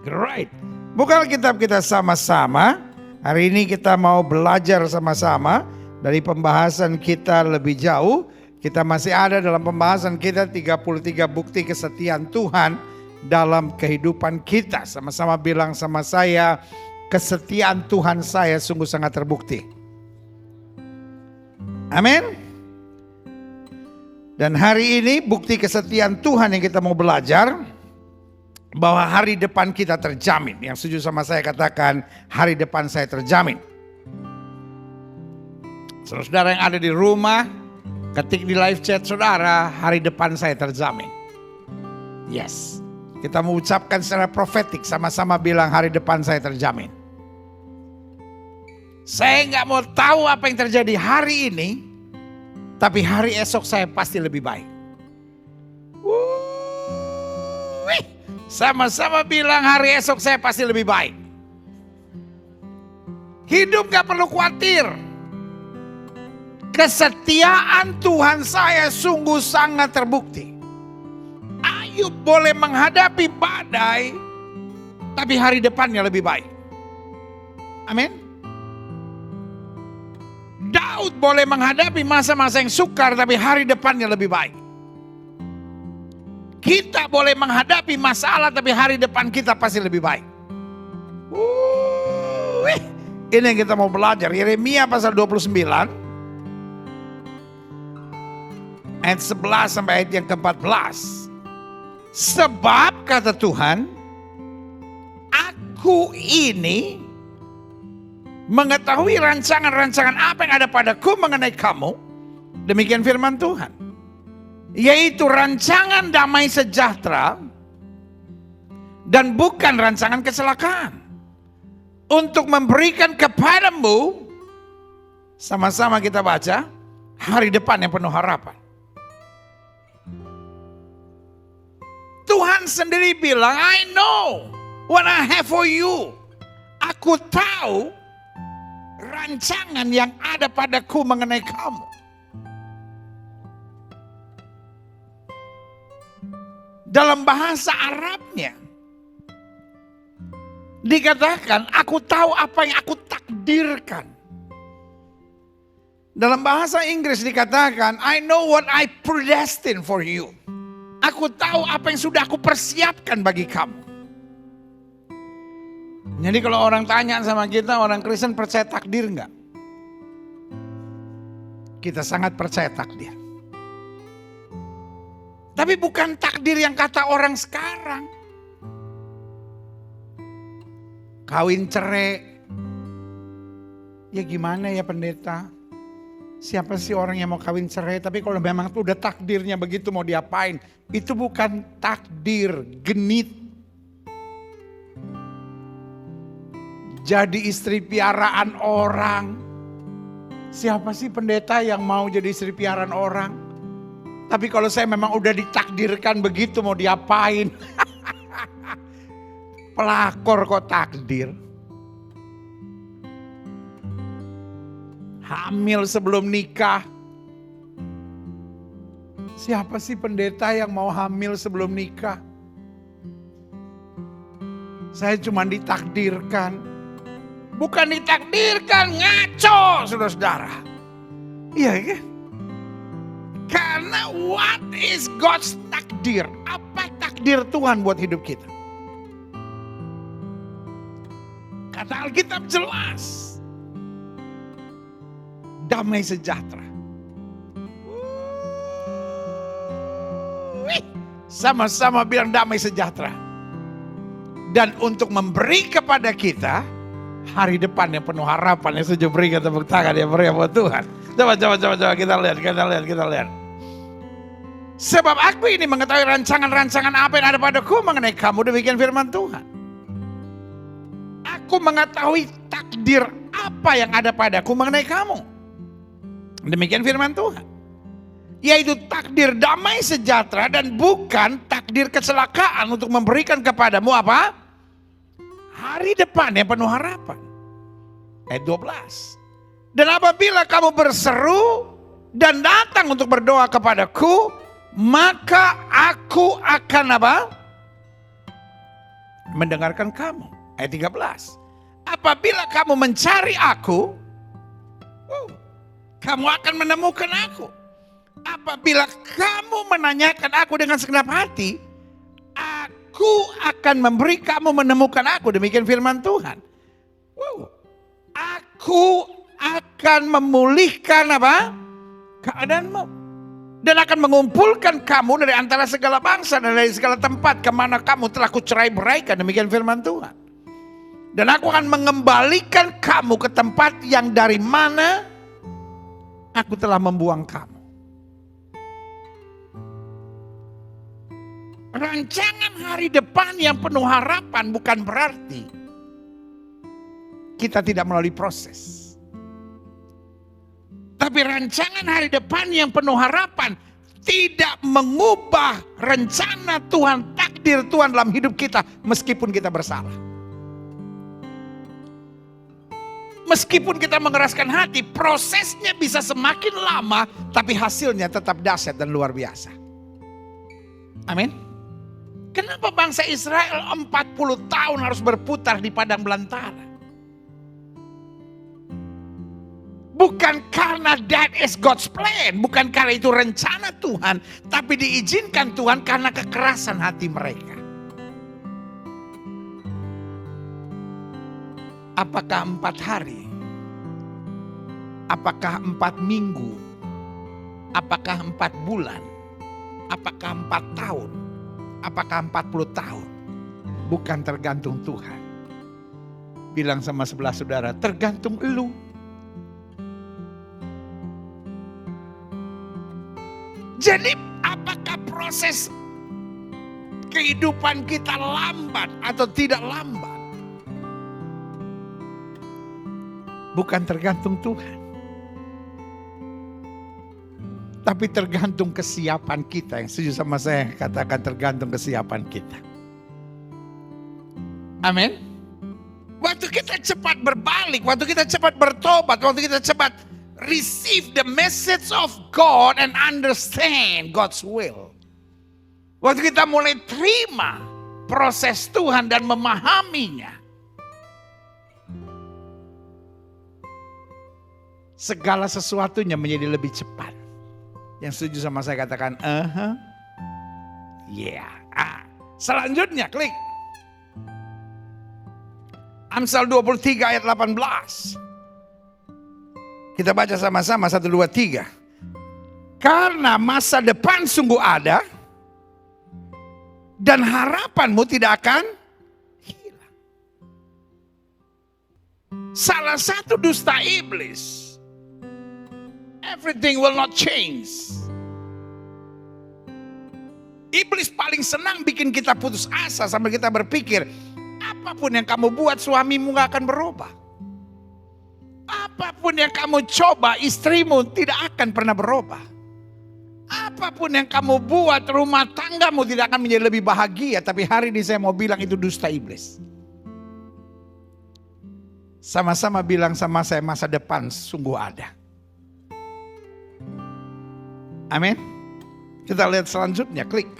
Great. Buka Alkitab kita sama-sama. Hari ini kita mau belajar sama-sama dari pembahasan kita lebih jauh. Kita masih ada dalam pembahasan kita 33 bukti kesetiaan Tuhan dalam kehidupan kita. Sama-sama bilang sama saya, kesetiaan Tuhan saya sungguh sangat terbukti. Amin. Dan hari ini bukti kesetiaan Tuhan yang kita mau belajar, bahwa hari depan kita terjamin. Yang setuju sama saya katakan, hari depan saya terjamin. Saudara yang ada di rumah, ketik di live chat saudara, hari depan saya terjamin. Yes. Kita mengucapkan secara profetik, sama-sama bilang hari depan saya terjamin. Saya nggak mau tahu apa yang terjadi hari ini, tapi hari esok saya pasti lebih baik. Sama-sama bilang hari esok saya pasti lebih baik. Hidup gak perlu khawatir. Kesetiaan Tuhan saya sungguh sangat terbukti. Ayub boleh menghadapi badai, tapi hari depannya lebih baik. Amin. Daud boleh menghadapi masa-masa yang sukar, tapi hari depannya lebih baik. Kita boleh menghadapi masalah, tapi hari depan kita pasti lebih baik. Ini yang kita mau belajar. Yeremia pasal 29 ayat 11 sampai ayat yang ke-14. Sebab kata Tuhan, aku ini mengetahui rancangan-rancangan apa yang ada padaku mengenai kamu. Demikian firman Tuhan. Yaitu rancangan damai sejahtera dan bukan rancangan kecelakaan. Untuk memberikan kepadamu, sama-sama kita baca, hari depan yang penuh harapan. Tuhan sendiri bilang, I know what I have for you. Aku tahu rancangan yang ada padaku mengenai kamu. Dalam bahasa Arabnya dikatakan, aku tahu apa yang aku takdirkan. Dalam bahasa Inggris dikatakan, I know what I predestined for you. Aku tahu apa yang sudah aku persiapkan bagi kamu. Jadi kalau orang tanya sama kita, orang Kristen percaya takdir enggak? Kita sangat percaya takdir. Tapi bukan takdir yang kata orang sekarang. Kawin cerai. Ya gimana ya pendeta? Siapa sih orang yang mau kawin cerai? Tapi kalau memang itu udah takdirnya begitu mau diapain? Itu bukan takdir, genit. Jadi istri piaraan orang. Siapa sih pendeta yang mau jadi istri piaraan orang? Tapi kalau saya memang udah ditakdirkan begitu mau diapain? Pelakor kok takdir. Hamil sebelum nikah. Siapa sih pendeta yang mau hamil sebelum nikah? Saya cuma ditakdirkan. Bukan ditakdirkan, ngaco saudara-saudara. Iya kan? Karena what is God's takdir? Apa takdir Tuhan buat hidup kita? Kata Alkitab jelas. Damai sejahtera. Sama-sama bilang damai sejahtera. Dan untuk memberi kepada kita hari depan yang penuh harapan. Yang setuju berikan tepuk tangan yang beri buat Tuhan. Coba kita lihat. Sebab aku ini mengetahui rancangan-rancangan apa yang ada padaku mengenai kamu, demikian firman Tuhan. Aku mengetahui takdir apa yang ada padaku mengenai kamu. Demikian firman Tuhan. Yaitu takdir damai sejahtera dan bukan takdir kecelakaan untuk memberikan kepadamu apa? Hari depan yang penuh harapan. Ayat 12. Dan apabila kamu berseru dan datang untuk berdoa kepadaku, maka aku akan apa? mendengarkan kamu. Ayat 13. Apabila kamu mencari aku, kamu akan menemukan aku. Apabila kamu menanyakan aku dengan segenap hati, aku akan memberi kamu menemukan aku. Demikian firman Tuhan. Aku akan memulihkan apa? Keadaanmu. Dan akan mengumpulkan kamu dari antara segala bangsa dan dari segala tempat kemana kamu telah kucerai-beraikan. Demikian firman Tuhan. Dan aku akan mengembalikan kamu ke tempat yang dari mana aku telah membuang kamu. Rancangan hari depan yang penuh harapan bukan berarti kita tidak melalui proses. Tapi rancangan hari depan yang penuh harapan tidak mengubah rencana Tuhan, takdir Tuhan dalam hidup kita meskipun kita bersalah. Meskipun kita mengeraskan hati, prosesnya bisa semakin lama, tapi hasilnya tetap dahsyat dan luar biasa. Amin. Kenapa bangsa Israel 40 tahun harus berputar di padang belantara? Bukan karena that is God's plan, bukan karena itu rencana Tuhan, tapi diizinkan Tuhan karena kekerasan hati mereka. Apakah 4 hari? Apakah 4 minggu? Apakah 4 bulan? Apakah 4 tahun? Apakah 40 tahun? Bukan tergantung Tuhan. Bilang sama sebelah saudara, tergantung elu. Jadi apakah proses kehidupan kita lambat atau tidak lambat? Bukan tergantung Tuhan. Tapi tergantung kesiapan kita. Yang setuju sama saya katakan tergantung kesiapan kita. Amin. Waktu kita cepat berbalik, waktu kita cepat bertobat, waktu kita cepat receive the message of God and understand God's will. Waktu kita mulai terima proses Tuhan dan memahaminya, segala sesuatunya menjadi lebih cepat. Yang setuju sama saya katakan, yeah. Selanjutnya klik. Amsal 23 ayat 18. Kita baca sama-sama 1, 2, 3. Karena masa depan sungguh ada dan harapanmu tidak akan hilang. Salah satu dusta iblis, everything will not change. Iblis paling senang bikin kita putus asa sambil kita berpikir, apapun yang kamu buat suamimu gak akan berubah. Apapun yang kamu coba, istrimu tidak akan pernah berubah. Apapun yang kamu buat, rumah tanggamu tidak akan menjadi lebih bahagia. Tapi hari ini saya mau bilang itu dusta iblis. Sama-sama bilang sama saya, masa depan sungguh ada. Amin. Kita lihat selanjutnya, klik.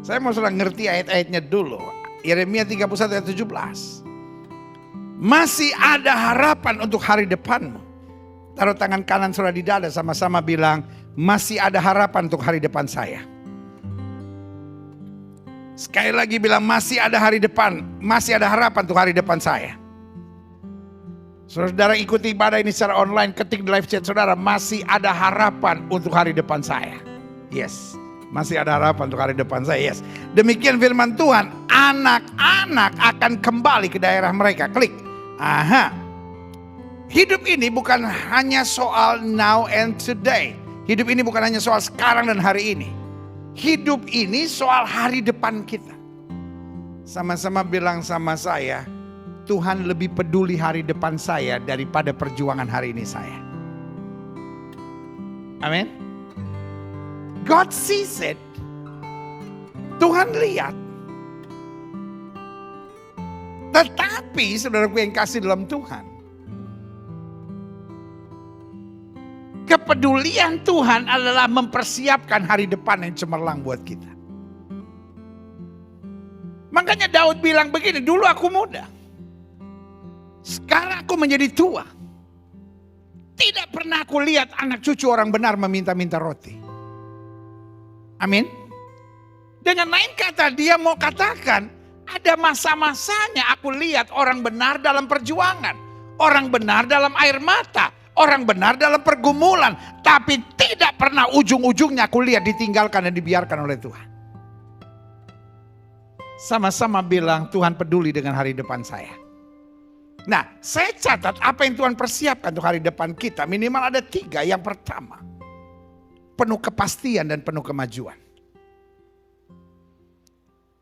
Saya mau sudah ngerti ayat-ayatnya dulu. Yeremia 31 ayat 17. Masih ada harapan untuk hari depanmu. Taruh tangan kanan saudara di dada, sama-sama bilang, masih ada harapan untuk hari depan saya. Sekali lagi bilang, masih ada hari depan, masih ada harapan untuk hari depan saya. Saudara ikuti ibadah ini secara online, ketik di live chat saudara, masih ada harapan untuk hari depan saya. Yes, masih ada harapan untuk hari depan saya. Yes. Demikian firman Tuhan, anak-anak akan kembali ke daerah mereka. Klik. Hidup ini bukan hanya soal now and today. Hidup ini bukan hanya soal sekarang dan hari ini. Hidup ini soal hari depan kita. Sama-sama bilang sama saya, Tuhan lebih peduli hari depan saya daripada perjuangan hari ini saya. Amin. God sees it. Tuhan lihat. Tetapi saudaraku yang kasih dalam Tuhan, kepedulian Tuhan adalah mempersiapkan hari depan yang cemerlang buat kita. Makanya Daud bilang begini, dulu aku muda, sekarang aku menjadi tua. Tidak pernah aku lihat anak cucu orang benar meminta-minta roti. Amin. Dengan lain kata, dia mau katakan, ada masa-masanya aku lihat orang benar dalam perjuangan, orang benar dalam air mata, orang benar dalam pergumulan, tapi tidak pernah ujung-ujungnya aku lihat ditinggalkan dan dibiarkan oleh Tuhan. Sama-sama bilang, Tuhan peduli dengan hari depan saya. Nah, saya catat apa yang Tuhan persiapkan untuk hari depan kita. Minimal ada 3. Yang pertama, penuh kepastian dan penuh kemajuan.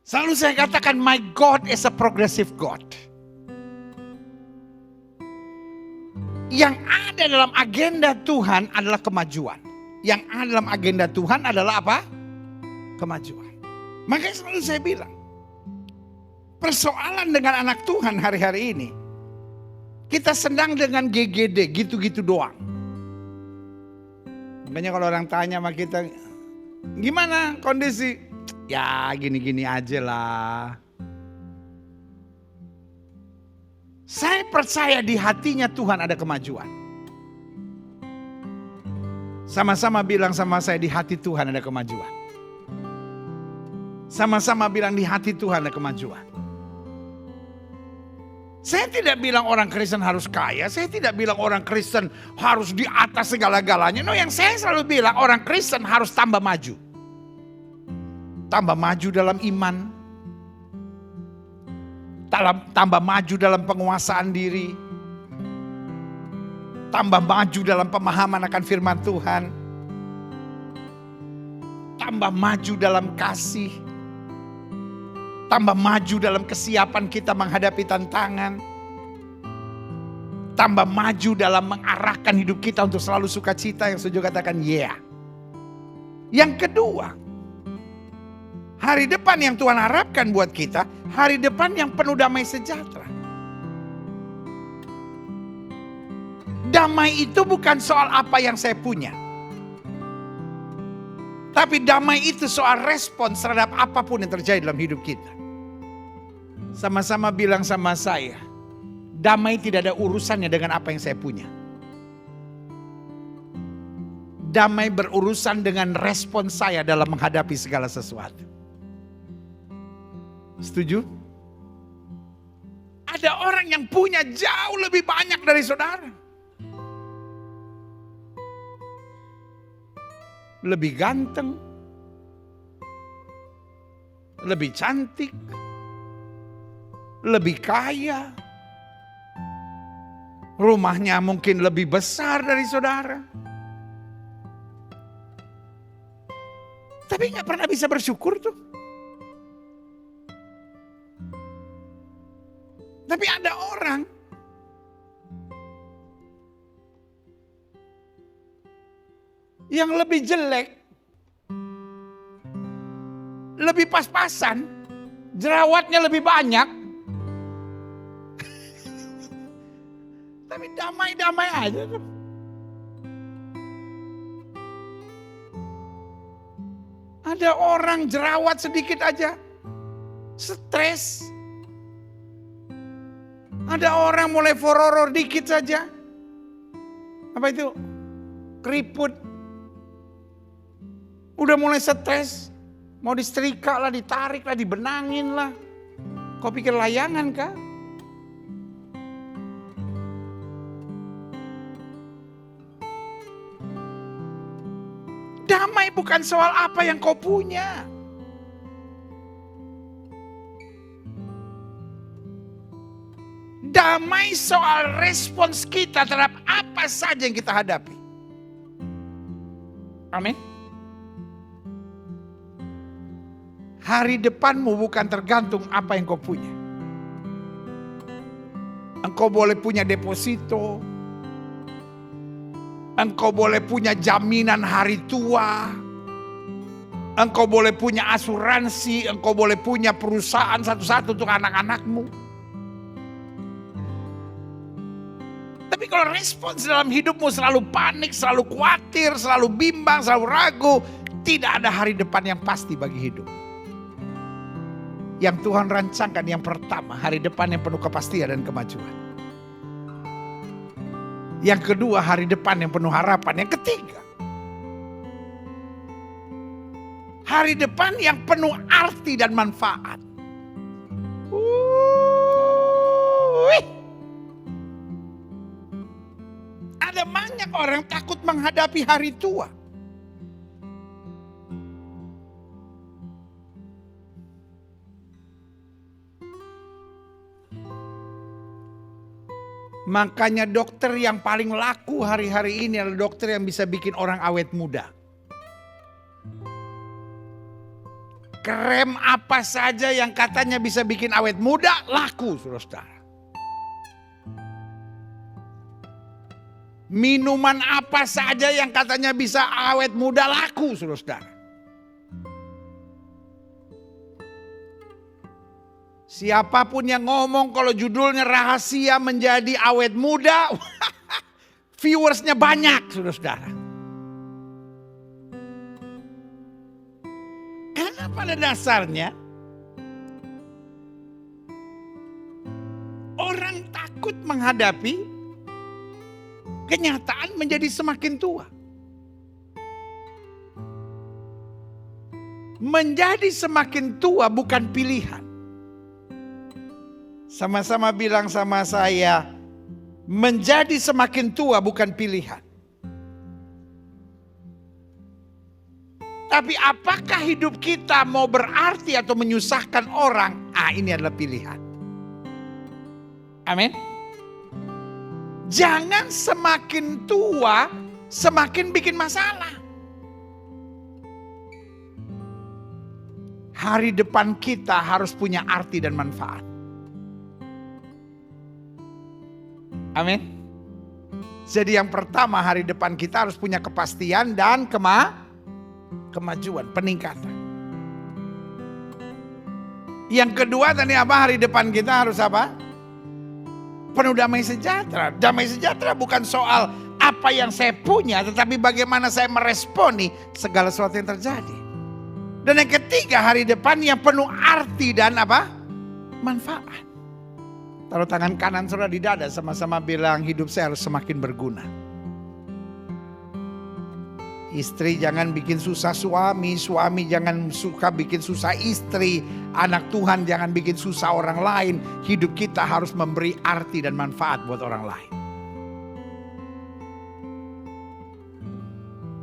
Selalu saya katakan, my God is a progressive God. Yang ada dalam agenda Tuhan adalah kemajuan. Yang ada dalam agenda Tuhan adalah apa? Kemajuan. Makanya selalu saya bilang, persoalan dengan anak Tuhan hari-hari ini, kita senang dengan GGD, gitu-gitu doang. Makanya kalau orang tanya sama kita, gimana kondisi? Ya gini-gini aja lah. Saya percaya di hatinya Tuhan ada kemajuan. Sama-sama bilang sama saya, di hati Tuhan ada kemajuan. Sama-sama bilang, di hati Tuhan ada kemajuan. Saya tidak bilang orang Kristen harus kaya. Saya tidak bilang orang Kristen harus di atas segala-galanya. No, yang saya selalu bilang, orang Kristen harus tambah maju. Tambah maju dalam iman. Tambah maju dalam penguasaan diri. Tambah maju dalam pemahaman akan firman Tuhan. Tambah maju dalam kasih. Tambah maju dalam kesiapan kita menghadapi tantangan. Tambah maju dalam mengarahkan hidup kita untuk selalu sukacita, yang setuju katakan yeah. Yang kedua, hari depan yang Tuhan harapkan buat kita, hari depan yang penuh damai sejahtera. Damai itu bukan soal apa yang saya punya. Tapi damai itu soal respons terhadap apapun yang terjadi dalam hidup kita. Sama-sama bilang sama saya, damai tidak ada urusannya dengan apa yang saya punya. Damai berurusan dengan respons saya dalam menghadapi segala sesuatu. Setuju? Ada orang yang punya jauh lebih banyak dari saudara. Lebih ganteng, lebih cantik, lebih kaya, rumahnya mungkin lebih besar dari saudara. Tapi gak pernah bisa bersyukur tuh. Tapi ada orang yang lebih jelek, lebih pas-pasan, jerawatnya lebih banyak, tapi damai-damai aja. Ada orang jerawat sedikit aja, stres. Ada orang mulai fororor dikit saja, apa itu? Keriput. Udah mulai stres, mau disetrika lah, ditarik lah, dibenangin lah. Kau pikir layangan kah? Damai bukan soal apa yang kau punya. Damai soal respons kita terhadap apa saja yang kita hadapi. Amin. Hari depanmu bukan tergantung apa yang kau punya. Engkau boleh punya deposito. Engkau boleh punya jaminan hari tua. Engkau boleh punya asuransi. Engkau boleh punya perusahaan satu-satu untuk anak-anakmu. Tapi kalau respons dalam hidupmu selalu panik, selalu khawatir, selalu bimbang, selalu ragu, tidak ada hari depan yang pasti bagi hidup. yang Tuhan rancangkan. Yang pertama, hari depan yang penuh kepastian dan kemajuan. Yang kedua, hari depan yang penuh harapan. Yang ketiga, hari depan yang penuh arti dan manfaat. Ada banyak orang takut menghadapi hari tua. Makanya dokter yang paling laku hari-hari ini adalah dokter yang bisa bikin orang awet muda. Krem apa saja yang katanya bisa bikin awet muda, laku, saudara. Minuman apa saja yang katanya bisa awet muda, laku, saudara. Siapapun yang ngomong kalau judulnya rahasia menjadi awet muda, viewersnya banyak, saudara. Karena pada dasarnya orang takut menghadapi kenyataan menjadi semakin tua. Menjadi semakin tua bukan pilihan. Sama-sama bilang sama saya, menjadi semakin tua bukan pilihan. Tapi apakah hidup kita mau berarti atau menyusahkan orang? Ini adalah pilihan. Amin. Jangan semakin tua semakin bikin masalah. Hari depan kita harus punya arti dan manfaat. Amin. Jadi yang pertama, hari depan kita harus punya kepastian dan kemajuan, peningkatan. Yang kedua tadi apa? Hari depan kita harus apa? Penuh damai sejahtera. Damai sejahtera bukan soal apa yang saya punya, tetapi bagaimana saya meresponi segala sesuatu yang terjadi. Dan yang ketiga, hari depan yang penuh arti dan apa? Manfaat. Taruh tangan kanan saudara di dada, sama-sama bilang, hidup saya harus semakin berguna. Istri jangan bikin susah suami, suami jangan suka bikin susah istri, anak Tuhan jangan bikin susah orang lain. Hidup kita harus memberi arti dan manfaat buat orang lain.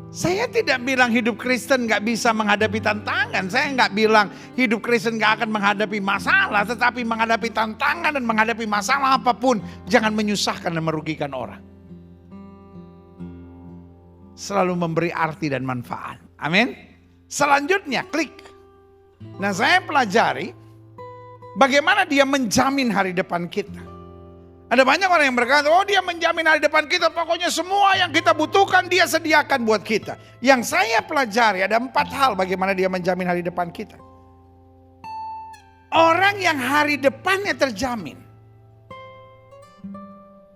Saya tidak bilang hidup Kristen gak bisa menghadapi tantangan. Saya gak bilang hidup Kristen gak akan menghadapi masalah. Tetapi menghadapi tantangan dan menghadapi masalah apapun, jangan menyusahkan dan merugikan orang. Selalu memberi arti dan manfaat. Amin. Selanjutnya klik. Nah, saya pelajari bagaimana dia menjamin hari depan kita. Ada banyak orang yang berkata, oh dia menjamin hari depan kita, pokoknya semua yang kita butuhkan dia sediakan buat kita. Yang saya pelajari ada 4 hal bagaimana dia menjamin hari depan kita. Orang yang hari depannya terjamin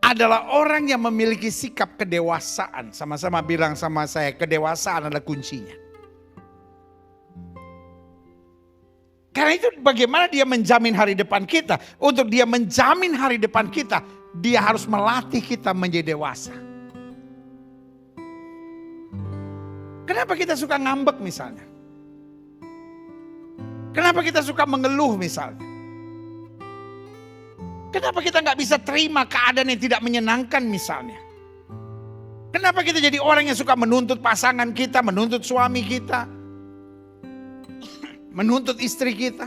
adalah orang yang memiliki sikap kedewasaan. Sama-sama bilang sama saya, kedewasaan adalah kuncinya. Karena itu bagaimana dia menjamin hari depan kita. Untuk dia menjamin hari depan kita, dia harus melatih kita menjadi dewasa. Kenapa kita suka ngambek misalnya? Kenapa kita suka mengeluh misalnya? Kenapa kita gak bisa terima keadaan yang tidak menyenangkan misalnya? Kenapa kita jadi orang yang suka menuntut pasangan kita, menuntut suami kita, menuntut istri kita?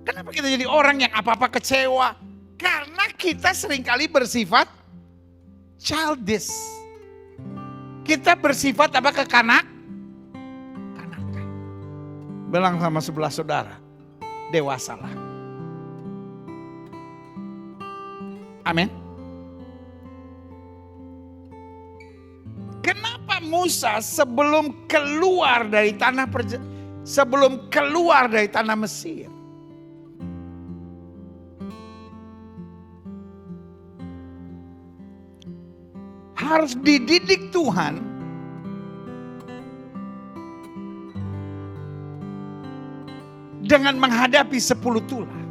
Kenapa kita jadi orang yang apa-apa kecewa? Karena kita seringkali bersifat childish. Kita bersifat apa? Kekanak-kanakan. Bilang sama sebelah saudara, dewasalah. Amin. Kenapa Musa sebelum keluar dari tanah Mesir, harus dididik Tuhan dengan menghadapi 10 tulah.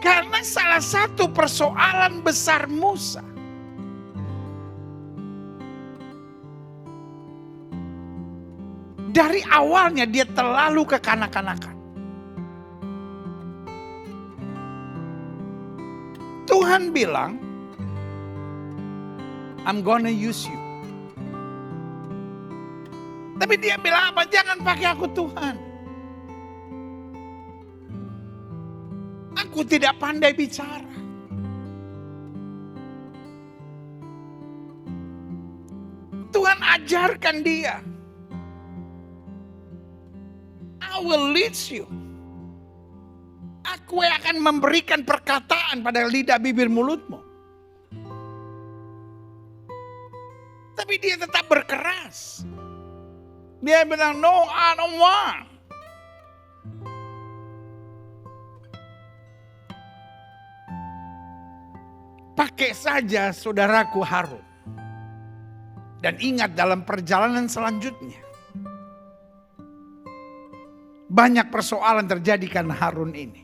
Karena salah satu persoalan besar Musa, dari awalnya dia terlalu kekanak-kanakan. Tuhan bilang, I'm gonna use you. Tapi dia bilang apa? Jangan pakai aku Tuhan. Aku tidak pandai bicara. Tuhan ajarkan dia. I will lead you. Aku yang akan memberikan perkataan pada lidah bibir mulutmu. Tapi dia tetap berkeras. Dia bilang, no, I don't want. Pakai saja saudaraku Harun. Dan ingat dalam perjalanan selanjutnya, banyak persoalan terjadi karena Harun ini.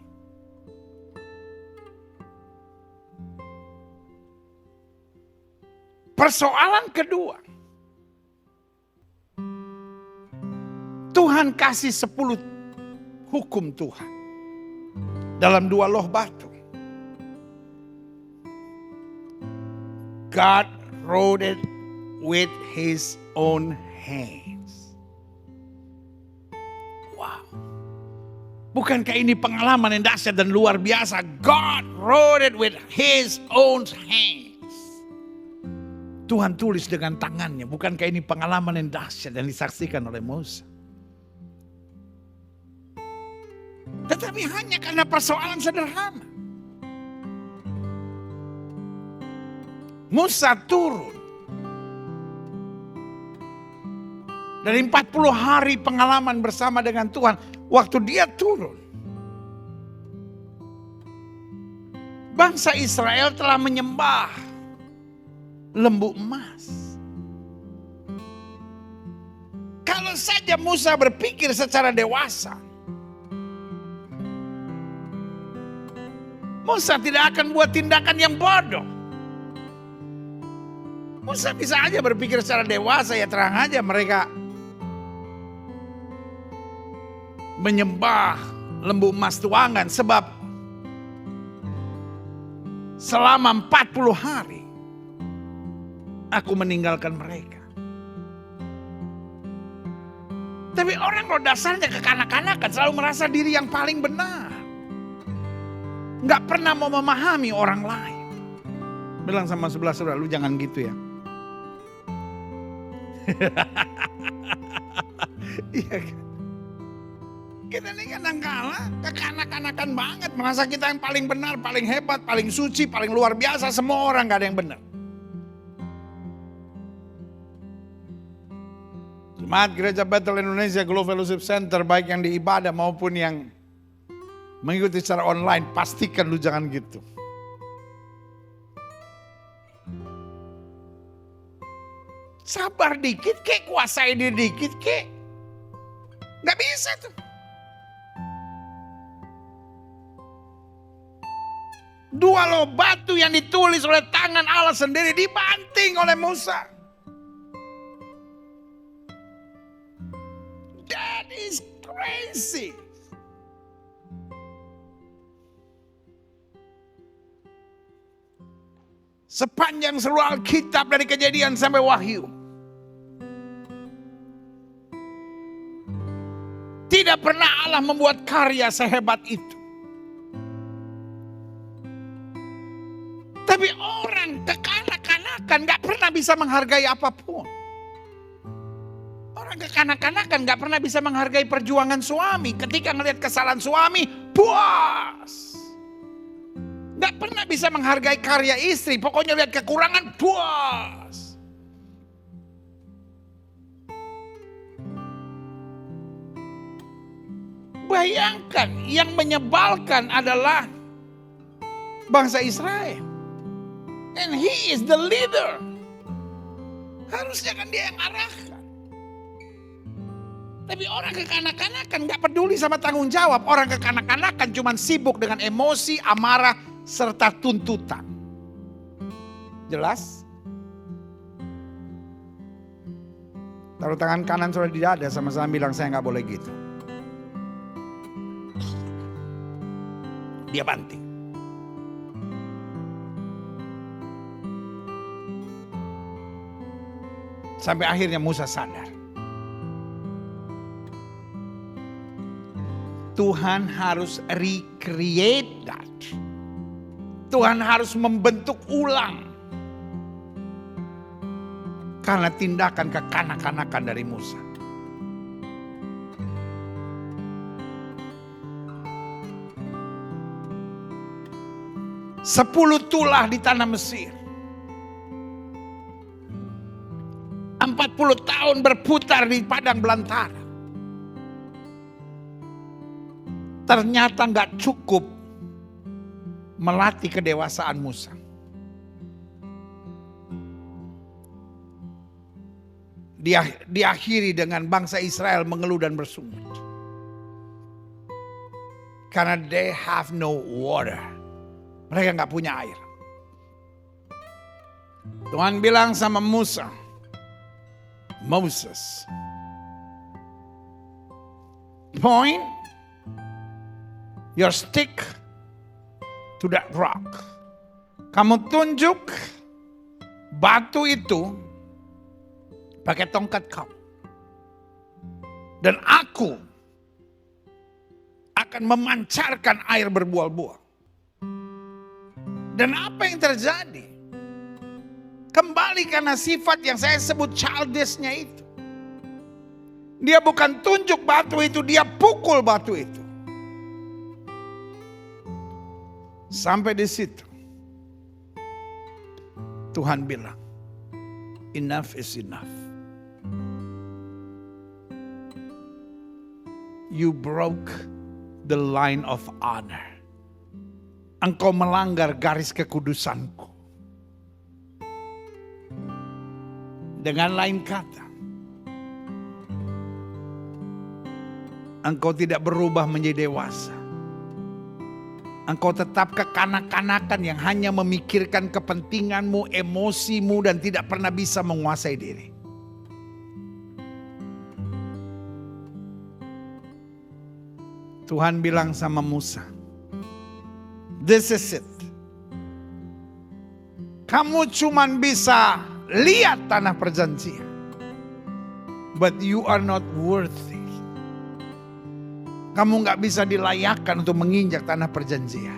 Persoalan kedua, Tuhan kasih 10 hukum Tuhan dalam 2 loh batu. God wrote it with his own hands. Wow. Bukankah ini pengalaman yang dahsyat dan luar biasa? God wrote it with his own hands. Tuhan tulis dengan tangannya. Bukankah ini pengalaman yang dahsyat yang disaksikan oleh Musa? Tetapi hanya karena persoalan sederhana. Musa turun. Dari 40 hari pengalaman bersama dengan Tuhan. Waktu dia turun, bangsa Israel telah menyembah lembu emas. Kalau saja Musa berpikir secara dewasa, Musa tidak akan buat tindakan yang bodoh. Musa bisa aja berpikir secara dewasa, ya terang aja mereka menyembah lembu emas tuangan sebab selama 40 hari aku meninggalkan mereka. Tapi orang kalau dasarnya kekanak-kanakan selalu merasa diri yang paling benar. Nggak pernah mau memahami orang lain. Bilang sama sebelah saudara, lu jangan gitu ya. Iya kan? Kita ini kadang-kala kekanak-kanakan banget. Merasa kita yang paling benar, paling hebat, paling suci, paling luar biasa. Semua orang gak ada yang benar. Jemaat Gereja Bethel Indonesia Global Fellowship Center, baik yang di ibadah maupun yang mengikuti secara online, pastikan lu jangan gitu. Sabar dikit kek, kuasai diri dikit kek. Gak bisa tuh. Dua loh batu yang ditulis oleh tangan Allah sendiri dibanting oleh Musa. That is crazy. Sepanjang seluruh Alkitab dari Kejadian sampai Wahyu, tidak pernah Allah membuat karya sehebat itu. Tapi orang kekanak-kanakan gak pernah bisa menghargai apapun. Orang kekanak-kanakan gak pernah bisa menghargai perjuangan suami. Ketika ngelihat kesalahan suami, puas. Gak pernah bisa menghargai karya istri. Pokoknya lihat kekurangan, puas. Bayangkan yang menyebalkan adalah bangsa Israel. And he is the leader. Harusnya kan dia yang arahkan. Tapi orang kekanak-kanakan gak peduli sama tanggung jawab. Orang kekanak-kanakan cuma sibuk dengan emosi, amarah, serta tuntutan. Jelas? Taruh tangan kanan sudah di dada, sama-sama bilang saya gak boleh gitu. Dia banting. Sampai akhirnya Musa sadar. Tuhan harus recreate that. Tuhan harus membentuk ulang. Karena tindakan kekanak-kanakan dari Musa. Sepuluh tulah di tanah Mesir. 40 tahun berputar di padang belantara. Ternyata gak cukup melatih kedewasaan Musa. Diakhiri dengan bangsa Israel mengeluh dan bersungut. Karena they have no water. Mereka gak punya air. Tuhan bilang sama Musa, Moses, point your stick to that rock. Kamu tunjuk batu itu pakai tongkat kamu. Dan aku akan memancarkan air berbual-bual. Dan apa yang terjadi? Kembali karena sifat yang saya sebut childishnya itu. Dia bukan tunjuk batu itu, dia pukul batu itu. Sampai di situ. Tuhan bilang, enough is enough. You broke the line of honor. Engkau melanggar garis kekudusanku. Dengan lain kata, engkau tidak berubah menjadi dewasa. Engkau tetap kekanak-kanakan yang hanya memikirkan kepentinganmu, emosimu, dan tidak pernah bisa menguasai diri. Tuhan bilang sama Musa, this is it. Kamu cuman bisa lihat tanah perjanjian. But you are not worthy. Kamu gak bisa dilayakkan untuk menginjak tanah perjanjian.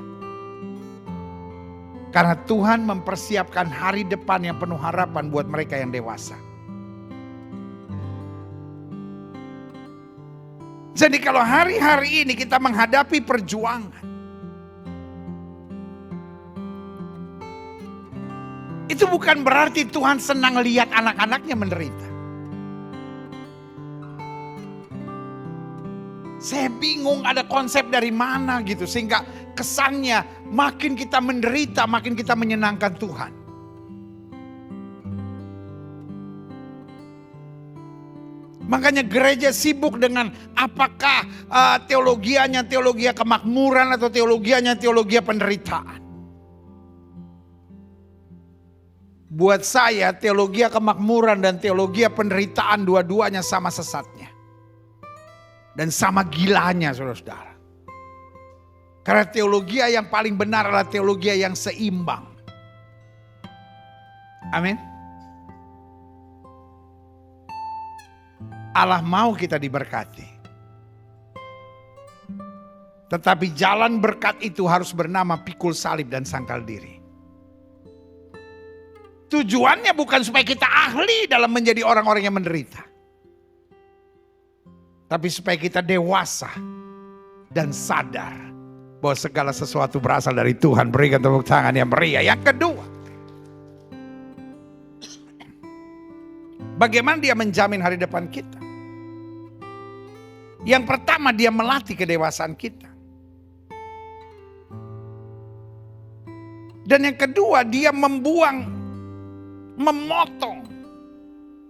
Karena Tuhan mempersiapkan hari depan yang penuh harapan buat mereka yang dewasa. Jadi kalau hari-hari ini kita menghadapi perjuangan, itu bukan berarti Tuhan senang lihat anak-anaknya menderita. Saya bingung ada konsep dari mana gitu. Sehingga kesannya makin kita menderita, makin kita menyenangkan Tuhan. Makanya gereja sibuk dengan apakah teologianya teologi kemakmuran atau teologianya teologi penderitaan. Buat saya teologi kemakmuran dan teologi penderitaan dua-duanya sama sesatnya. Dan sama gilanya saudara-saudara. Karena teologi yang paling benar adalah teologi yang seimbang. Amin. Allah mau kita diberkati. Tetapi jalan berkat itu harus bernama pikul salib dan sangkal diri. Tujuannya bukan supaya kita ahli dalam menjadi orang-orang yang menderita. Tapi supaya kita dewasa dan sadar bahwa segala sesuatu berasal dari Tuhan. Berikan tepuk tangan yang meriah. Yang kedua, bagaimana dia menjamin hari depan kita? Yang pertama, dia melatih kedewasaan kita. Dan yang kedua, dia memotong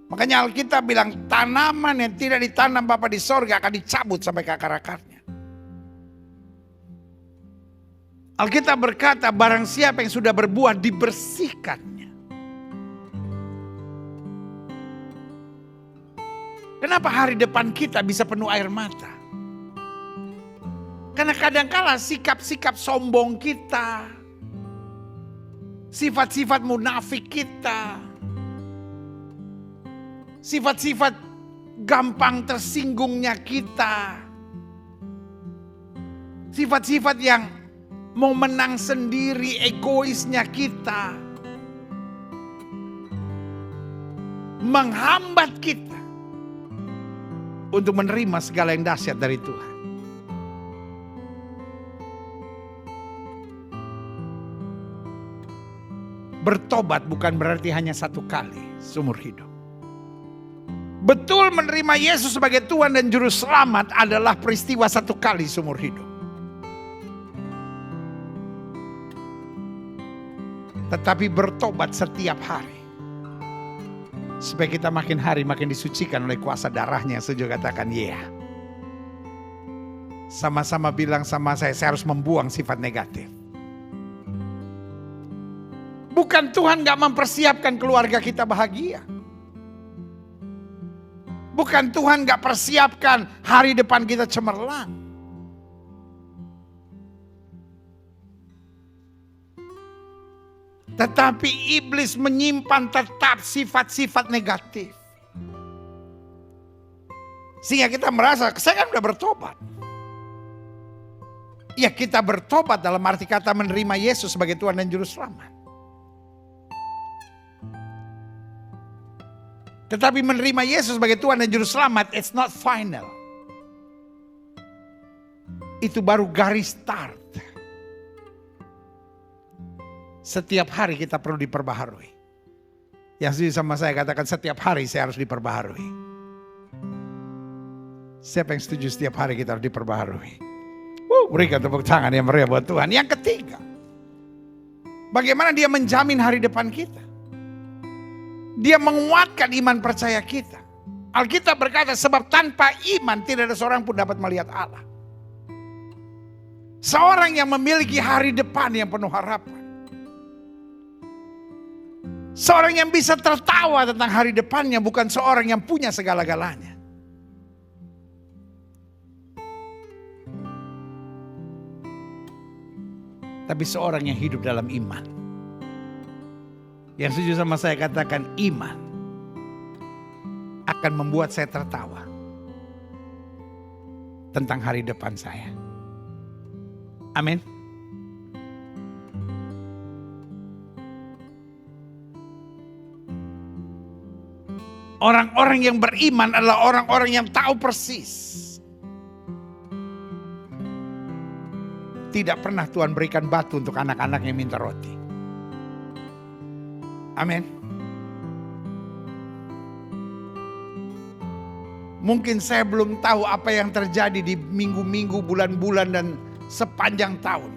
Makanya Alkitab bilang tanaman yang tidak ditanam Bapa di sorga akan dicabut sampai ke akar-akarnya. Alkitab berkata barang siapa yang sudah berbuah dibersihkannya. Kenapa hari depan kita bisa penuh air mata? Karena kadangkala sikap-sikap sombong kita, sifat-sifat munafik kita, sifat-sifat gampang tersinggungnya kita, sifat-sifat yang mau menang sendiri, egoisnya kita, menghambat kita untuk menerima segala yang dahsyat dari Tuhan. Bertobat bukan berarti hanya satu kali seumur hidup. Betul menerima Yesus sebagai Tuhan dan Juru Selamat adalah peristiwa satu kali seumur hidup. Tetapi bertobat setiap hari. Supaya kita makin hari makin disucikan oleh kuasa darahnya. Saya juga katakan ya. Sama-sama bilang sama saya harus membuang sifat negatif. Bukan Tuhan gak mempersiapkan keluarga kita bahagia. Bukan Tuhan gak persiapkan hari depan kita cemerlang. Tetapi iblis menyimpan tetap sifat-sifat negatif. Sehingga kita merasa, saya kan udah bertobat. Ya kita bertobat dalam arti kata menerima Yesus sebagai Tuhan dan Juru Selamat. Tetapi menerima Yesus sebagai Tuhan dan Juru Selamat, it's not final. Itu baru garis start. Setiap hari kita perlu diperbaharui. Yang setuju sama saya katakan setiap hari saya harus diperbaharui. Siapa yang setuju setiap hari kita harus diperbaharui? Berikan tepuk tangan yang meriah buat Tuhan. Yang ketiga, bagaimana dia menjamin hari depan kita? Dia menguatkan iman percaya kita. Alkitab berkata sebab tanpa iman tidak ada seorang pun dapat melihat Allah. Seorang yang memiliki hari depan yang penuh harapan. Seorang yang bisa tertawa tentang hari depannya bukan seorang yang punya segala-galanya. Tapi seorang yang hidup dalam iman. Yang setuju sama saya katakan iman akan membuat saya tertawa tentang hari depan saya. Amin. Orang-orang yang beriman adalah orang-orang yang tahu persis. Tidak pernah Tuhan berikan batu untuk anak-anak yang minta roti. Amin. Mungkin saya belum tahu apa yang terjadi di minggu-minggu, bulan-bulan dan sepanjang tahun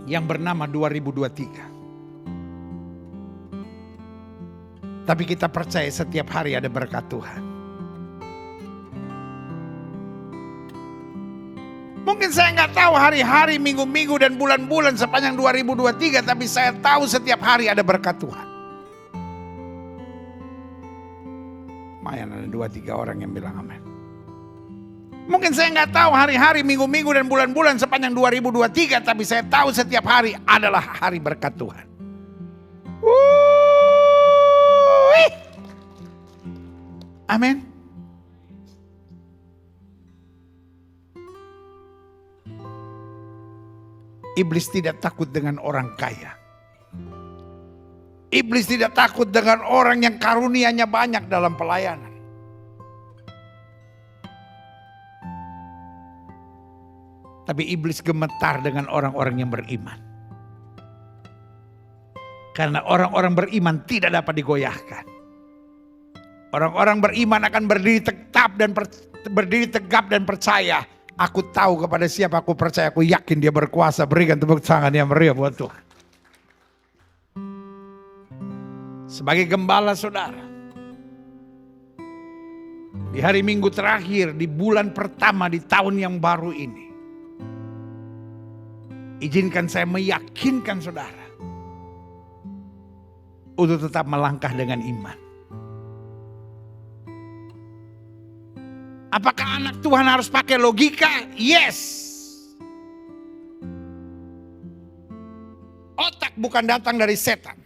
yang bernama 2023. Tapi kita percaya setiap hari ada berkat Tuhan. Mungkin saya nggak tahu hari-hari, minggu-minggu dan bulan-bulan sepanjang 2023, tapi saya tahu setiap hari ada berkat Tuhan. Lumayan ada 2-3 orang yang bilang amin. Mungkin saya nggak tahu hari-hari, minggu-minggu dan bulan-bulan sepanjang 2023, tapi saya tahu setiap hari adalah hari berkat Tuhan. Amin. Iblis tidak takut dengan orang kaya. Iblis tidak takut dengan orang yang karunianya banyak dalam pelayanan. Tapi iblis gemetar dengan orang-orang yang beriman. Karena orang-orang beriman tidak dapat digoyahkan. Orang-orang beriman akan berdiri tegap dan percaya. Aku tahu kepada siapa aku percaya, aku yakin dia berkuasa. Berikan tepuk tangan yang meriah buat Tuhan. Sebagai gembala saudara, Di hari Minggu terakhir, di bulan pertama di tahun yang baru ini, izinkan saya meyakinkan saudara untuk tetap melangkah dengan iman. Apakah anak Tuhan harus pakai logika? Yes. Otak bukan datang dari setan.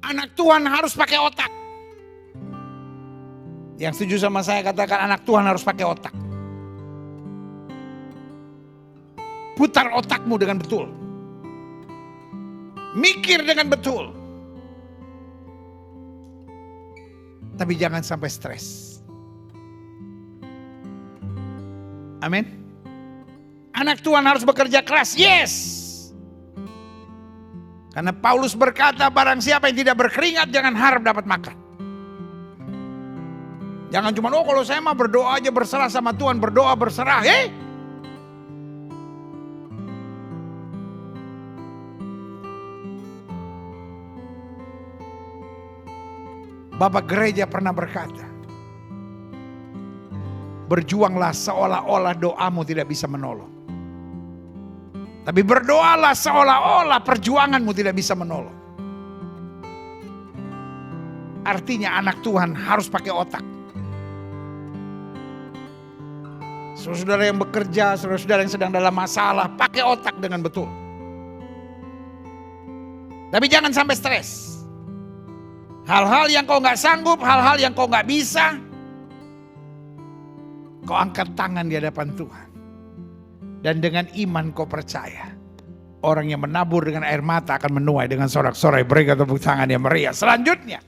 Anak Tuhan harus pakai otak. Yang setuju sama saya katakan anak Tuhan harus pakai otak. Putar otakmu dengan betul. Mikir dengan betul. Tapi jangan sampai stres. Amin. Anak Tuhan harus bekerja keras. Yes. Karena Paulus berkata barang siapa yang tidak berkeringat jangan harap dapat makan. Jangan cuma kalau saya mah berdoa aja berserah sama Tuhan. Berdoa berserah. Bapak gereja pernah berkata, berjuanglah seolah-olah doamu tidak bisa menolong. Tapi berdoalah seolah-olah perjuanganmu tidak bisa menolong. Artinya anak Tuhan harus pakai otak. Saudara-saudara yang bekerja, saudara-saudara yang sedang dalam masalah, pakai otak dengan betul. Tapi jangan sampai stres. Hal-hal yang kau gak sanggup, hal-hal yang kau gak bisa, kau angkat tangan di hadapan Tuhan. Dan dengan iman kau percaya. Orang yang menabur dengan air mata akan menuai dengan sorak-sorai. Berikan tepuk tangan yang meriah. Selanjutnya.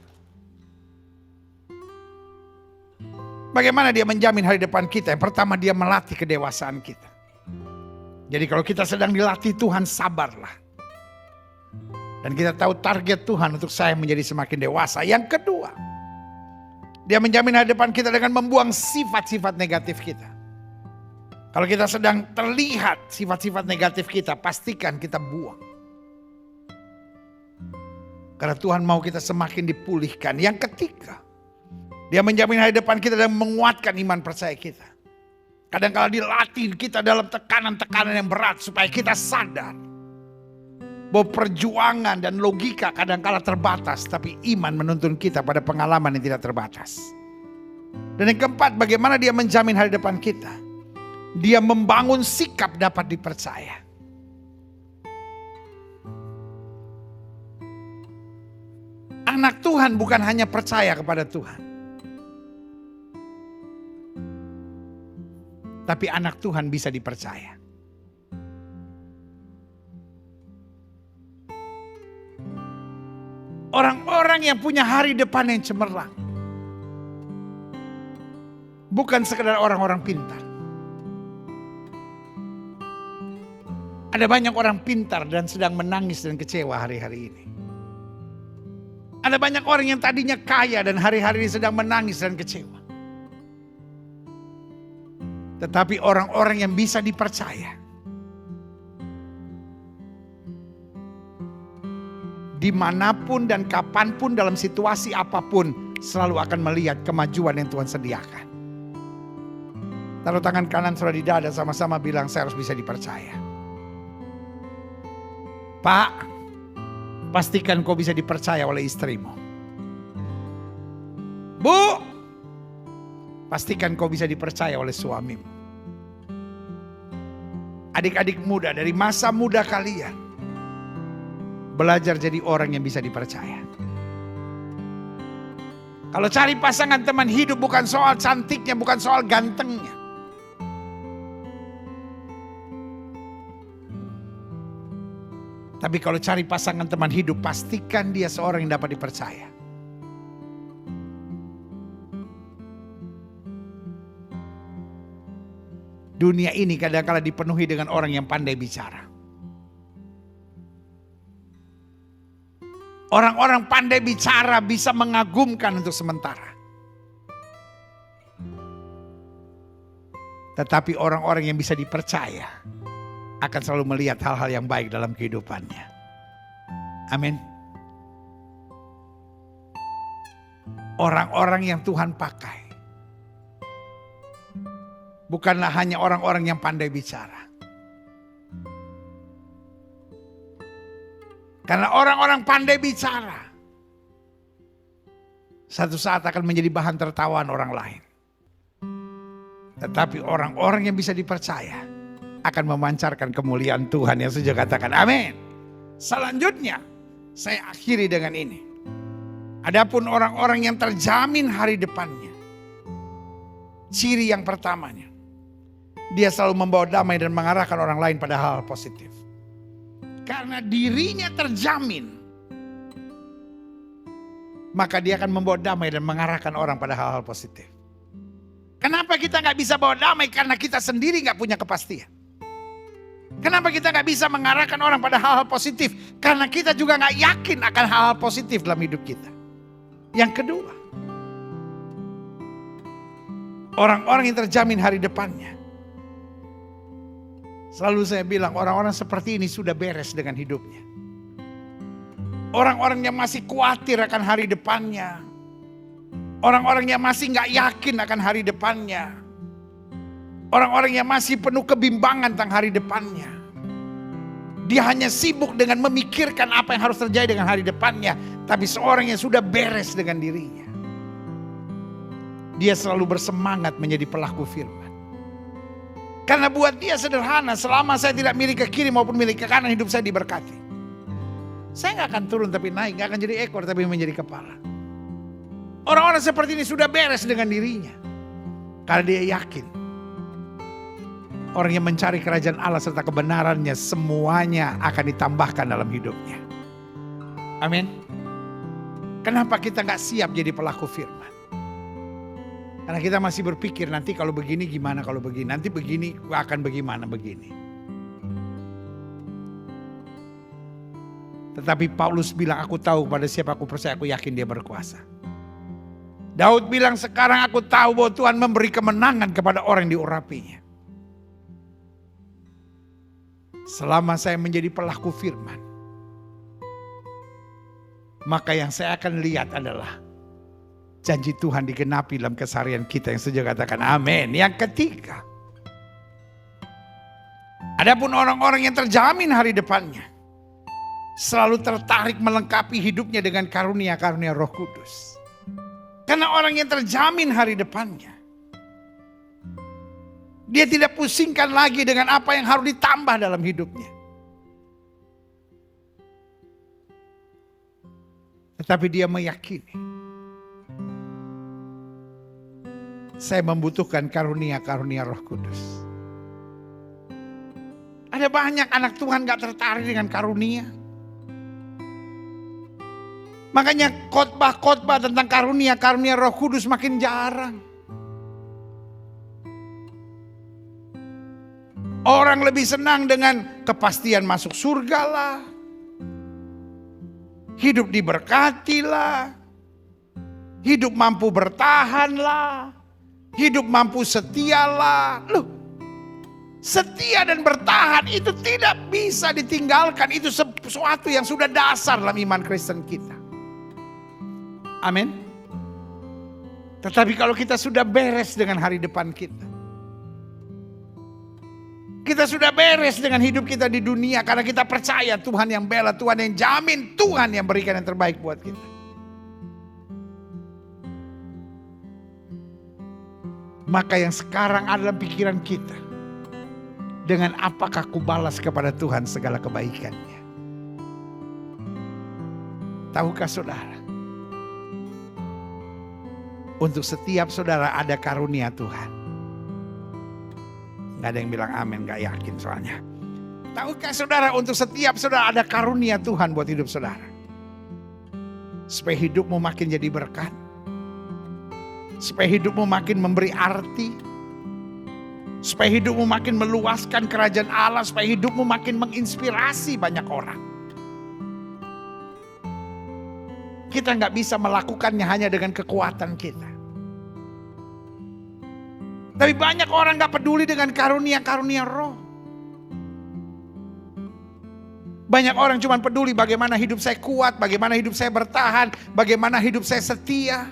Bagaimana dia menjamin hari depan kita? Yang pertama dia melatih kedewasaan kita. Jadi kalau kita sedang dilatih Tuhan, sabarlah. Dan kita tahu target Tuhan untuk saya menjadi semakin dewasa. Yang kedua, dia menjamin hari depan kita dengan membuang sifat-sifat negatif kita. Kalau kita sedang terlihat sifat-sifat negatif kita, pastikan kita buang. Karena Tuhan mau kita semakin dipulihkan. Yang ketiga, dia menjamin hari depan kita dan menguatkan iman percaya kita. Kadang-kala dilatih kita dalam tekanan-tekanan yang berat supaya kita sadar bahwa perjuangan dan logika kadang-kala terbatas, tapi iman menuntun kita pada pengalaman yang tidak terbatas. Dan yang keempat, bagaimana dia menjamin hari depan kita? Dia membangun sikap dapat dipercaya. Anak Tuhan bukan hanya percaya kepada Tuhan, tapi anak Tuhan bisa dipercaya. Orang-orang yang punya hari depan yang cemerlang bukan sekedar orang-orang pintar. Ada banyak orang pintar dan sedang menangis dan kecewa hari-hari ini. Ada banyak orang yang tadinya kaya dan hari-hari ini sedang menangis dan kecewa. Tetapi orang-orang yang bisa dipercaya, dimanapun dan kapanpun dalam situasi apapun, selalu akan melihat kemajuan yang Tuhan sediakan. Taruh tangan kanan saudara di dada, sama-sama bilang saya harus bisa dipercaya. Pak, pastikan kau bisa dipercaya oleh istrimu. Bu, pastikan kau bisa dipercaya oleh suamimu. Adik-adik muda, dari masa muda kalian, belajar jadi orang yang bisa dipercaya. Kalau cari pasangan teman hidup bukan soal cantiknya, bukan soal gantengnya. Tapi kalau cari pasangan teman hidup, pastikan dia seorang yang dapat dipercaya. Dunia ini kadang-kala dipenuhi dengan orang yang pandai bicara. Orang-orang pandai bicara bisa mengagumkan untuk sementara. Tetapi orang-orang yang bisa dipercaya akan selalu melihat hal-hal yang baik dalam kehidupannya. Amin. Orang-orang yang Tuhan pakai bukanlah hanya orang-orang yang pandai bicara. Karena orang-orang pandai bicara satu saat akan menjadi bahan tertawaan orang lain. Tetapi orang-orang yang bisa dipercaya akan memancarkan kemuliaan Tuhan yang sudah katakan amin. Selanjutnya saya akhiri dengan ini. Adapun orang-orang yang terjamin hari depannya. Ciri yang pertamanya, dia selalu membawa damai dan mengarahkan orang lain pada hal positif. Karena dirinya terjamin, maka dia akan membawa damai dan mengarahkan orang pada hal-hal positif. Kenapa kita gak bisa bawa damai? Karena kita sendiri gak punya kepastian. Kenapa kita gak bisa mengarahkan orang pada hal-hal positif? Karena kita juga gak yakin akan hal-hal positif dalam hidup kita. Yang kedua, orang-orang yang terjamin hari depannya. Selalu saya bilang orang-orang seperti ini sudah beres dengan hidupnya. Orang-orang yang masih khawatir akan hari depannya. Orang-orang yang masih gak yakin akan hari depannya. Orang-orang yang masih penuh kebimbangan tentang hari depannya. Dia hanya sibuk dengan memikirkan apa yang harus terjadi dengan hari depannya. Tapi seorang yang sudah beres dengan dirinya, dia selalu bersemangat menjadi pelaku firman. Karena buat dia sederhana, selama saya tidak milik ke kiri maupun milik ke kanan, hidup saya diberkati. Saya gak akan turun tapi naik, gak akan jadi ekor tapi menjadi kepala. Orang-orang seperti ini sudah beres dengan dirinya. Karena dia yakin, orang yang mencari kerajaan Allah serta kebenarannya, semuanya akan ditambahkan dalam hidupnya. Amin. Kenapa kita gak siap jadi pelaku firman? Karena kita masih berpikir nanti kalau begini gimana, kalau begini. Nanti begini akan bagaimana begini. Tetapi Paulus bilang, aku tahu pada siapa aku percaya, aku yakin dia berkuasa. Daud bilang, sekarang aku tahu bahwa Tuhan memberi kemenangan kepada orang yang diurapinya. Selama saya menjadi pelaku firman, maka yang saya akan lihat adalah janji Tuhan digenapi dalam keseharian kita yang sejak katakan amin. Yang ketiga, adapun orang-orang yang terjamin hari depannya, selalu tertarik melengkapi hidupnya dengan karunia-karunia Roh Kudus. Karena orang yang terjamin hari depannya, dia tidak pusingkan lagi dengan apa yang harus ditambah dalam hidupnya. Tetapi dia meyakini, saya membutuhkan karunia-karunia Roh Kudus. Ada banyak anak Tuhan gak tertarik dengan karunia. Makanya khotbah-khotbah tentang karunia-karunia Roh Kudus makin jarang. Orang lebih senang dengan kepastian masuk surga lah. Hidup diberkati lah. Hidup mampu bertahan lah. Hidup mampu setialah. Loh, setia dan bertahan itu tidak bisa ditinggalkan. Itu sesuatu yang sudah dasar dalam iman Kristen kita. Amin. Tetapi kalau kita sudah beres dengan hari depan kita, kita sudah beres dengan hidup kita di dunia, karena kita percaya Tuhan yang bela, Tuhan yang jamin, Tuhan yang berikan yang terbaik buat kita. Maka yang sekarang adalah pikiran kita, dengan apakah kubalas kepada Tuhan segala kebaikannya. Tahukah saudara, untuk setiap saudara ada karunia Tuhan. Gak ada yang bilang amin, gak yakin soalnya. Tahukah saudara, untuk setiap saudara ada karunia Tuhan buat hidup saudara. Supaya hidupmu makin jadi berkat. Supaya hidupmu makin memberi arti. Supaya hidupmu makin meluaskan kerajaan Allah. Supaya hidupmu makin menginspirasi banyak orang. Kita gak bisa melakukannya hanya dengan kekuatan kita. Tapi banyak orang gak peduli dengan karunia-karunia roh. Banyak orang cuma peduli bagaimana hidup saya kuat, bagaimana hidup saya bertahan, bagaimana hidup saya setia.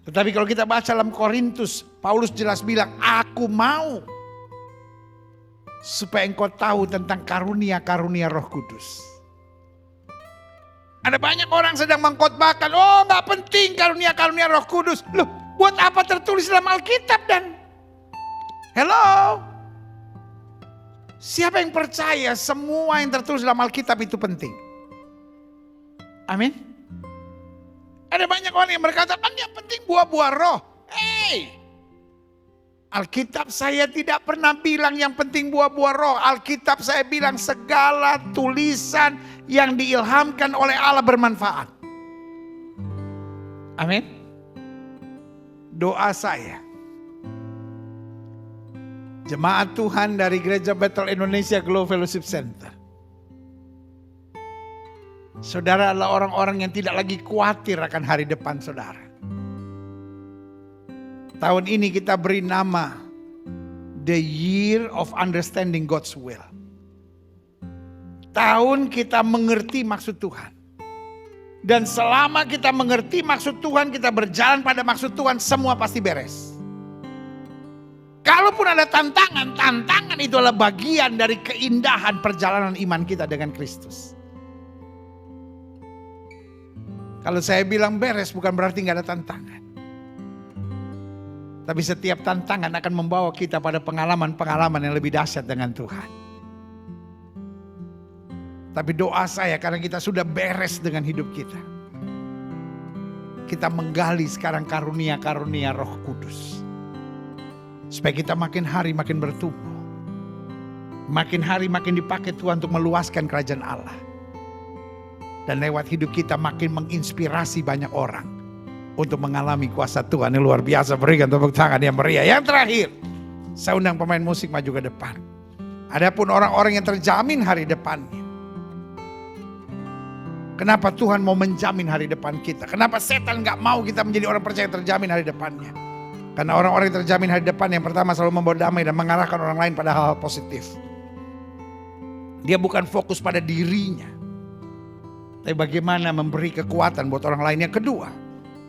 Tetapi kalau kita baca dalam Korintus, Paulus jelas bilang, aku mau supaya engkau tahu tentang karunia-karunia Roh Kudus. Ada banyak orang sedang mengkhotbahkan, oh gak penting karunia-karunia Roh Kudus. Loh, buat apa tertulis dalam Alkitab dan? Hello? Siapa yang percaya semua yang tertulis dalam Alkitab itu penting? Amin. Ada banyak orang yang berkata, kan yang penting buah-buah roh. Alkitab saya tidak pernah bilang yang penting buah-buah roh. Alkitab saya bilang segala tulisan yang diilhamkan oleh Allah bermanfaat. Amin. Doa saya, jemaat Tuhan dari Gereja Bethel Indonesia Global Fellowship Center, saudara adalah orang-orang yang tidak lagi khawatir akan hari depan saudara. Tahun ini kita beri nama The Year of Understanding God's Will. Tahun kita mengerti maksud Tuhan. Dan selama kita mengerti maksud Tuhan, kita berjalan pada maksud Tuhan, semua pasti beres. Kalaupun ada tantangan, tantangan itu adalah bagian dari keindahan perjalanan iman kita dengan Kristus. Kalau saya bilang beres bukan berarti nggak ada tantangan. Tapi setiap tantangan akan membawa kita pada pengalaman-pengalaman yang lebih dahsyat dengan Tuhan. Tapi doa saya karena kita sudah beres dengan hidup kita. Kita menggali sekarang karunia-karunia Roh Kudus. Supaya kita makin hari makin bertumbuh. Makin hari makin dipakai Tuhan untuk meluaskan kerajaan Allah. Dan lewat hidup kita makin menginspirasi banyak orang untuk mengalami kuasa Tuhan yang luar biasa. Berikan tepuk tangan yang meriah. Yang terakhir, saya undang pemain musik maju ke depan. Adapun orang-orang yang terjamin hari depannya. Kenapa Tuhan mau menjamin hari depan kita? Kenapa setan gak mau kita menjadi orang percaya yang terjamin hari depannya? Karena orang-orang yang terjamin hari depan yang pertama selalu membawa damai dan mengarahkan orang lain pada hal-hal positif. Dia bukan fokus pada dirinya. Tapi bagaimana memberi kekuatan buat orang lain. Yang kedua,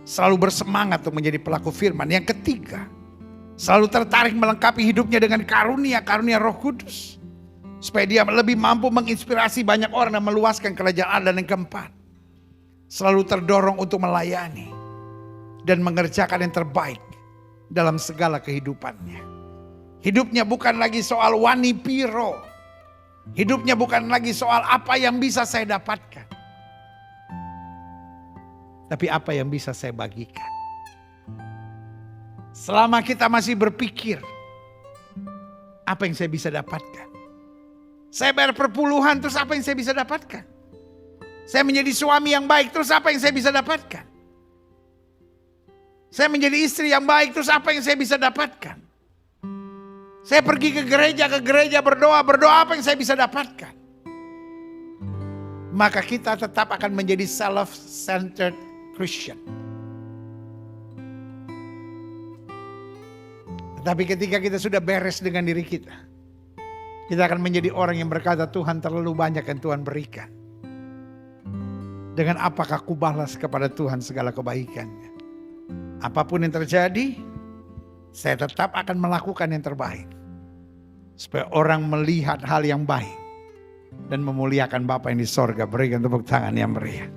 selalu bersemangat untuk menjadi pelaku firman. Yang ketiga, selalu tertarik melengkapi hidupnya dengan karunia-karunia Roh Kudus. Supaya dia lebih mampu menginspirasi banyak orang dan meluaskan kerajaan Allah. Dan yang keempat, selalu terdorong untuk melayani dan mengerjakan yang terbaik dalam segala kehidupannya. Hidupnya bukan lagi soal wani piro. Hidupnya bukan lagi soal apa yang bisa saya dapatkan. Tapi apa yang bisa saya bagikan. Selama kita masih berpikir, apa yang saya bisa dapatkan. Saya bayar perpuluhan, terus apa yang saya bisa dapatkan. Saya menjadi suami yang baik, terus apa yang saya bisa dapatkan. Saya menjadi istri yang baik, terus apa yang saya bisa dapatkan. Saya pergi ke gereja berdoa, apa yang saya bisa dapatkan. Maka kita tetap akan menjadi self-centered Christian. Tetapi ketika kita sudah beres dengan diri kita, kita akan menjadi orang yang berkata, Tuhan terlalu banyak yang Tuhan berikan. Dengan apakah ku balas kepada Tuhan segala kebaikannya. Apapun yang terjadi, saya tetap akan melakukan yang terbaik. Supaya orang melihat hal yang baik dan memuliakan Bapa yang di sorga. Berikan tepuk tangan yang meriah.